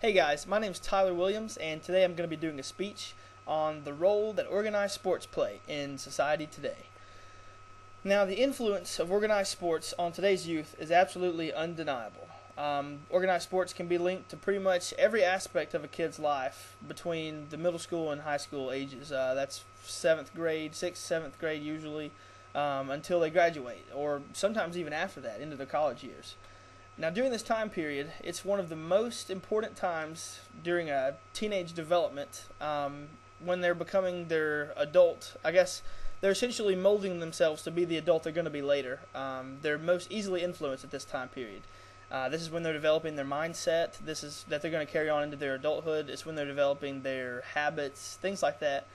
Hey guys, my name is Tyler Williams, and today I'm going to be doing a speech on the role that organized sports play in society today. Now, the influence of organized sports on today's youth is absolutely undeniable. Organized sports can be linked to pretty much every aspect of a kid's life between the middle school and high school ages. That's 7th grade, 6th, 7th grade usually, until they graduate, or sometimes even after that, into their college years. Now, during this time period, it's one of the most important times during a teenage development when they're becoming their adult. I guess they're essentially molding themselves to be the adult they're going to be later. They're most easily influenced at this time period. This is when they're developing their mindset. This is that they're going to carry on into their adulthood. It's when they're developing their habits, things like that.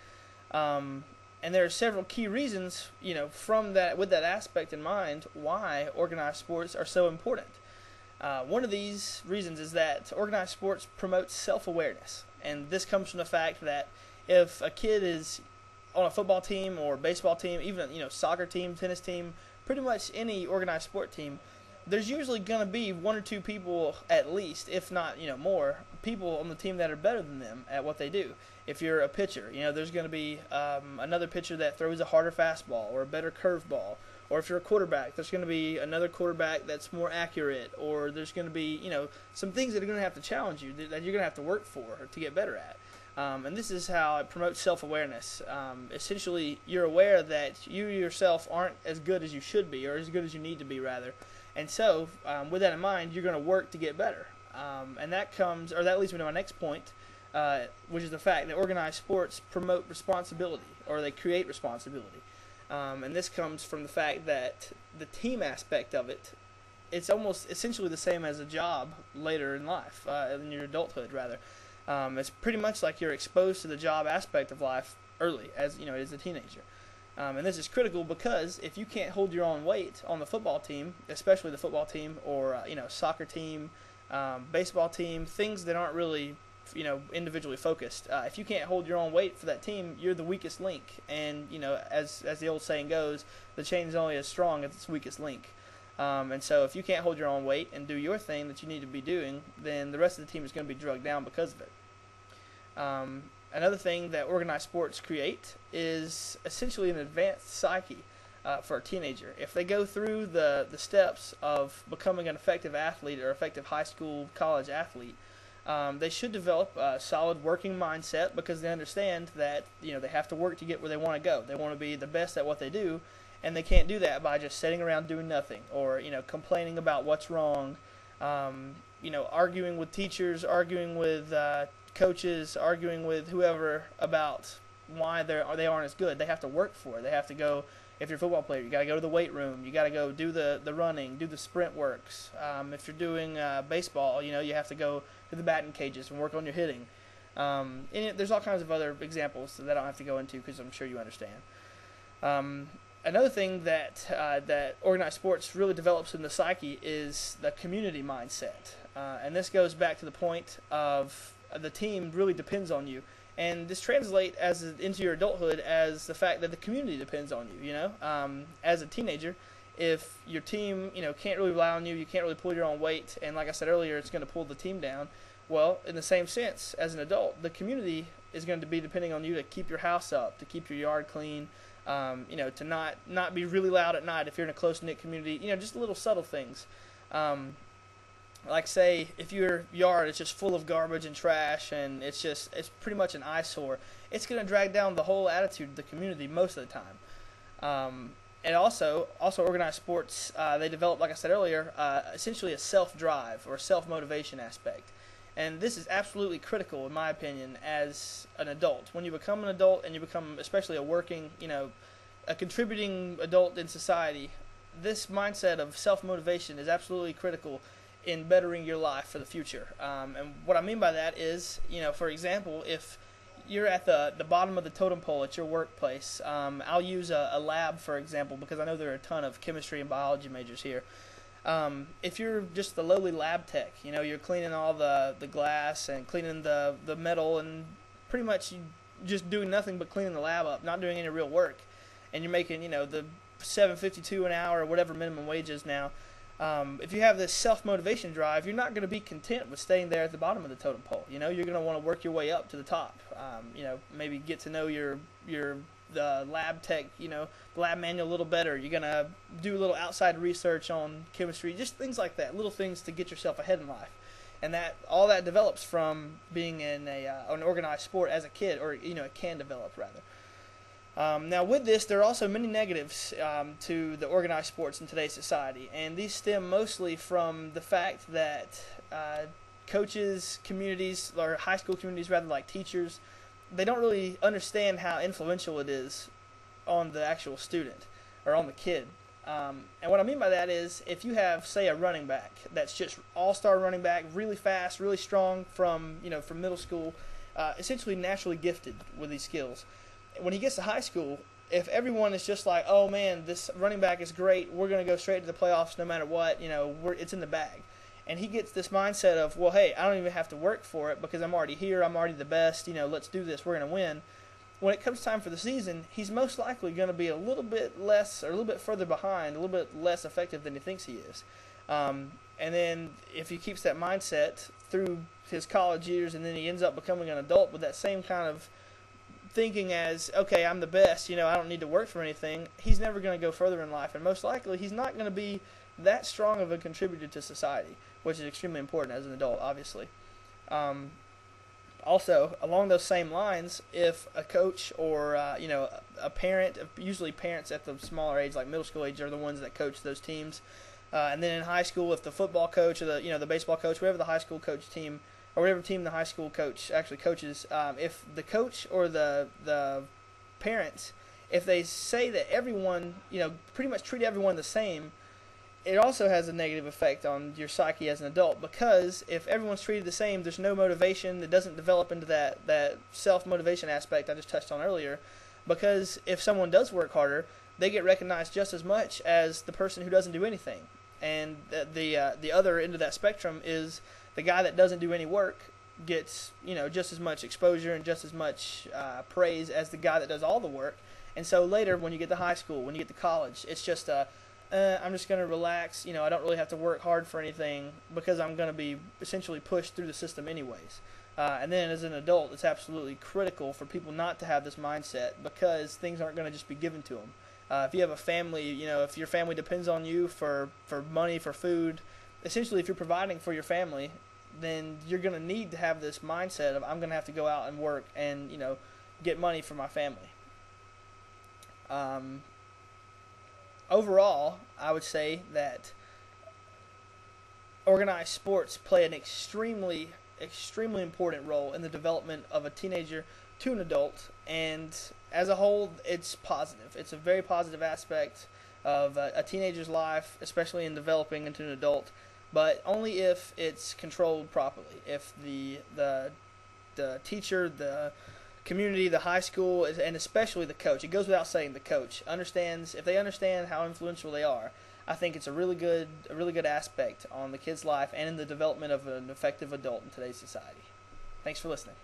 And there are several key reasons, from that, with that aspect in mind, why organized sports are so important. One of these reasons is that organized sports promotes self-awareness, and this comes from the fact that if a kid is on a football team or baseball team, even soccer team, tennis team, pretty much any organized sport team, there's usually going to be one or two people at least, if not more people on the team that are better than them at what they do. If you're a pitcher, there's going to be another pitcher that throws a harder fastball or a better curveball. Or if you're a quarterback, there's going to be another quarterback that's more accurate. Or there's going to be, some things that are going to have to challenge you, that you're going to have to work for to get better at. And this is how it promotes self-awareness. Essentially, you're aware that you yourself aren't as good as you should be, or as good as you need to be, rather. And so, with that in mind, you're going to work to get better. And that leads me to my next point, which is the fact that organized sports promote responsibility, or they create responsibility. And this comes from the fact that the team aspect of it, it's almost essentially the same as a job later in life, in your adulthood, rather. It's pretty much like you're exposed to the job aspect of life early, as as a teenager. And this is critical because if you can't hold your own weight on the football team, especially the football team, or soccer team, baseball team, things that aren't really individually focused. If you can't hold your own weight for that team, you're the weakest link. And as the old saying goes, the chain is only as strong as its weakest link. And so if you can't hold your own weight and do your thing that you need to be doing, then the rest of the team is going to be drugged down because of it. Another thing that organized sports create is essentially an advanced psyche for a teenager. If they go through the steps of becoming an effective athlete or effective high school, college athlete, they should develop a solid working mindset because they understand that they have to work to get where they want to go. They want to be the best at what they do, and they can't do that by just sitting around doing nothing or complaining about what's wrong, arguing with teachers, arguing with coaches, arguing with whoever about why they aren't as good. They have to work for it. They have to go. If you're a football player, you got to go to the weight room. You got to go do the running, do the sprint works. If you're doing baseball, you have to go to the batting cages and work on your hitting. And there's all kinds of other examples that I don't have to go into because I'm sure you understand. Another thing that organized sports really develops in the psyche is the community mindset. And this goes back to the point of the team really depends on you. And this translates into your adulthood as the fact that the community depends on you. As a teenager, if your team can't really rely on you, you can't really pull your own weight, and like I said earlier, it's going to pull the team down. Well, in the same sense, as an adult, the community is going to be depending on you to keep your house up, to keep your yard clean, to not be really loud at night if you're in a close-knit community. Just little subtle things. Like say, if your yard is just full of garbage and trash and it's pretty much an eyesore, it's going to drag down the whole attitude of the community most of the time. And also organized sports, they develop, like I said earlier, essentially a self-drive or self-motivation aspect. And this is absolutely critical, in my opinion, as an adult. When you become an adult and you become especially a working, a contributing adult in society, this mindset of self-motivation is absolutely critical in bettering your life for the future. And what I mean by that is, for example, if you're at the bottom of the totem pole at your workplace, I'll use a lab, for example, because I know there are a ton of chemistry and biology majors here. If you're just the lowly lab tech, you're cleaning all the glass and cleaning the metal and pretty much just doing nothing but cleaning the lab up, not doing any real work, and you're making, the $7.52 an hour or whatever minimum wage is now, If you have this self-motivation drive, you're not going to be content with staying there at the bottom of the totem pole. You know, you're going to want to work your way up to the top. Maybe get to know the lab tech, lab manual a little better. You're going to do a little outside research on chemistry, just things like that, little things to get yourself ahead in life. And all that develops from being in an organized sport as a kid, or it can develop rather. Now, with this, there are also many negatives to the organized sports in today's society, and these stem mostly from the fact that coaches, communities, or high school communities rather, like teachers, they don't really understand how influential it is on the actual student or on the kid. And what I mean by that is, if you have, say, a running back that's just all-star running back, really fast, really strong from middle school, essentially naturally gifted with these skills. When he gets to high school, if everyone is just like, oh man, this running back is great, we're going to go straight to the playoffs no matter what, it's in the bag. And he gets this mindset of, well, hey, I don't even have to work for it because I'm already here, I'm already the best, let's do this, we're going to win. When it comes time for the season, he's most likely going to be a little bit less or a little bit further behind, a little bit less effective than he thinks he is. And then if he keeps that mindset through his college years and then he ends up becoming an adult with that same kind of thinking as, okay, I'm the best, I don't need to work for anything, he's never going to go further in life. And most likely he's not going to be that strong of a contributor to society, which is extremely important as an adult, obviously. Also, along those same lines, if a coach or a parent, usually parents at the smaller age, like middle school age, are the ones that coach those teams, and then in high school, if the football coach or the baseball coach, whatever the high school coach team or whatever team the high school coach actually coaches, if the coach or the parents, if they say that everyone, pretty much treat everyone the same, it also has a negative effect on your psyche as an adult, because if everyone's treated the same, there's no motivation. It doesn't develop into that self-motivation aspect I just touched on earlier, because if someone does work harder, they get recognized just as much as the person who doesn't do anything. And the other end of that spectrum is the guy that doesn't do any work gets just as much exposure and just as much praise as the guy that does all the work. And so later, when you get to high school, when you get to college, it's just I'm just going to relax. I don't really have to work hard for anything because I'm going to be essentially pushed through the system anyways. And then as an adult, it's absolutely critical for people not to have this mindset, because things aren't going to just be given to them. If you have a family, if your family depends on you for money, for food, essentially if you're providing for your family, then you're going to need to have this mindset of, I'm going to have to go out and work and, get money for my family. Overall, I would say that organized sports play an extremely important role in the development of a teenager to an adult, and as a whole, it's positive. It's a very positive aspect of a teenager's life, especially in developing into an adult, but only if it's controlled properly. If the teacher, the community, the high school, and especially the coach, it goes without saying, the coach understands, if they understand how influential they are, I think it's a really good aspect on the kid's life and in the development of an effective adult in today's society. Thanks for listening.